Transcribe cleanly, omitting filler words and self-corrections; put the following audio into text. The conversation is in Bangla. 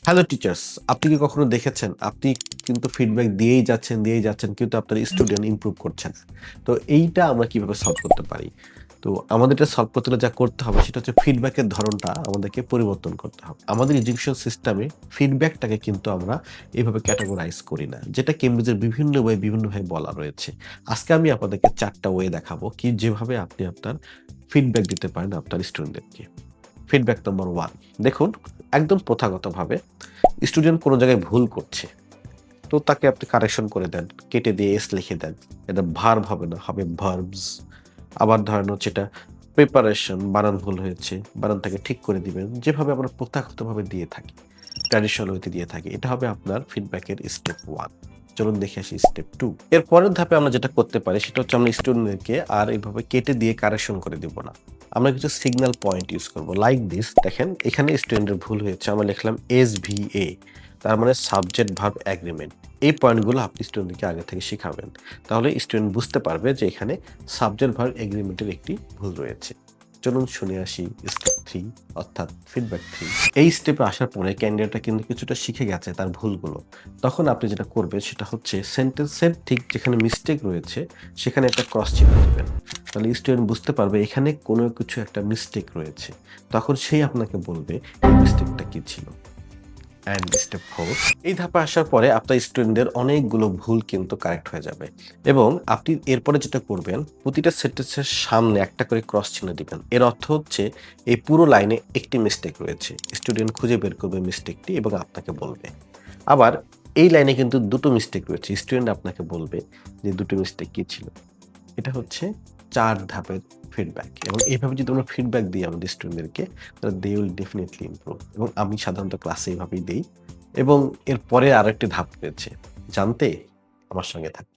হ্যালো টিচার্স, আপনি কি কখনো দেখেছেন আপনি কিন্তু ফিডব্যাক দিয়েই যাচ্ছেন কিন্তু আপনার স্টুডেন্ট ইমপ্রুভ করছে না। তো এইটা আমরা কিভাবে সলভ করতে পারি? তো আমাদের এটা সলভ করতে হলে যা করতে হবে সেটা হচ্ছে ফিডব্যাকের ধরনটা আমাদেরকে পরিবর্তন করতে হবে। আমাদের এডুকেশন সিস্টেমে ফিডব্যাকটাকে কিন্তু আমরা এভাবে ক্যাটেগরাইজ করি না। যেটা কেমব্রিজের বিভিন্ন ওয়ে বিভিন্নভাবে বলা রয়েছে। আজকে আমি আপনাদেরকে ৪ টা ওয়ে দেখাবো কি যেভাবে আপনি আপনার ফিডব্যাক দিতে পারেন আপনার স্টুডেন্টদেরকে। ফিডব্যাক নাম্বার 1 দেখুন, একদম প্রথাগতভাবে স্টুডেন্ট কোনো জায়গায় ভুল করছে। তো তাকে আপনি কারেকশন করে দেন। কেটে দিয়ে এস লিখে দেন। এটা ভার্ব হবে না, হবে ভার্বস। আবার ধরেন হচ্ছে এটা প্রিপারেশন, বানান ভুল হয়েছে। বানানটাকে ঠিক করে দিবেন। যেভাবে আমরা প্রথাগতভাবে দিয়ে থাকি। ট্র্যাডিশনাল ওয়েতে দিয়ে থাকি। এটা হবে আপনার ফিডব্যাকের স্টেপ 1। চলুন দেখে আসি স্টেপ 2। এর পরের ধাপে আমরা যেটা করতে পারি সেটা হচ্ছে আমরা স্টুডেন্টদেরকে আর এভাবে কেটে দিয়ে কারেকশন করে দিব না। আমরা কিছু সিগন্যাল পয়েন্ট ইউজ করব। লাইক দিস দেখেন এখানে স্টুডেন্টের ভুল হয়েছে। আমরা লিখলাম এসভিএ। তার মানে সাবজেক্ট ভার্ব এগ্রিমেন্ট। এই পয়েন্টগুলো আপনি স্টুডেন্টকে আগে থেকে শিখাবেন। তাহলে স্টুডেন্ট বুঝতে পারবে যে এখানে সাবজেক্ট ভার্ব এগ্রিমেন্টের একটি ভুল রয়েছে। চলুন শুনে আসি স্টেপ 3 অর্থাৎ ফিডব্যাক 3। এই স্টেপে আসার পরে ক্যান্ডিডেটটা কিন্তু কিছুটা শিখে গেছে তার ভুলগুলো। তখন আপনি যেটা করবেন সেটা হচ্ছে সেন্টেন্সের ঠিক যেখানে মিস্টেক রয়েছে সেখানে একটা ক্রস চিহ্ন দিবেন। তাহলে স্টুডেন্ট বুঝতে পারবে এখানে কোনো কিছু একটা মিস্টেক রয়েছে। তখন সেই আপনাকে বলবে এই মিস্টেকটা কি ছিল। অ্যান্ড স্টেপ 4 এই ধাপে আসার পরে আপনার স্টুডেন্টদের অনেকগুলো ভুল কিন্তু কারেক্ট হয়ে যাবে এবং আপনি এরপরে যেটা করবেন প্রতিটা সেন্টেন্সের সামনে একটা করে ক্রস চিহ্ন দিবেন। এর অর্থ হচ্ছে এই পুরো লাইনে একটি মিস্টেক রয়েছে। স্টুডেন্ট খুঁজে বের করবে মিস্টেকটি এবং আপনাকে বলবে। আবার এই লাইনে কিন্তু দুটো মিস্টেক রয়েছে। স্টুডেন্ট আপনাকে বলবে যে দুটো মিস্টেক কি ছিল। এটা হচ্ছে ৪ ধাপের ফিডব্যাক এবং এইভাবে যদি আমরা ফিডব্যাক দিই আমাদের স্টুডেন্টদেরকে তাহলে দে উইল ডেফিনিটলি ইমপ্রুভ এবং আমি সাধারণত ক্লাসে এভাবেই দেই এবং এরপরে আরেকটি ধাপ রয়েছে। জানতে আমার সঙ্গে থাকুন।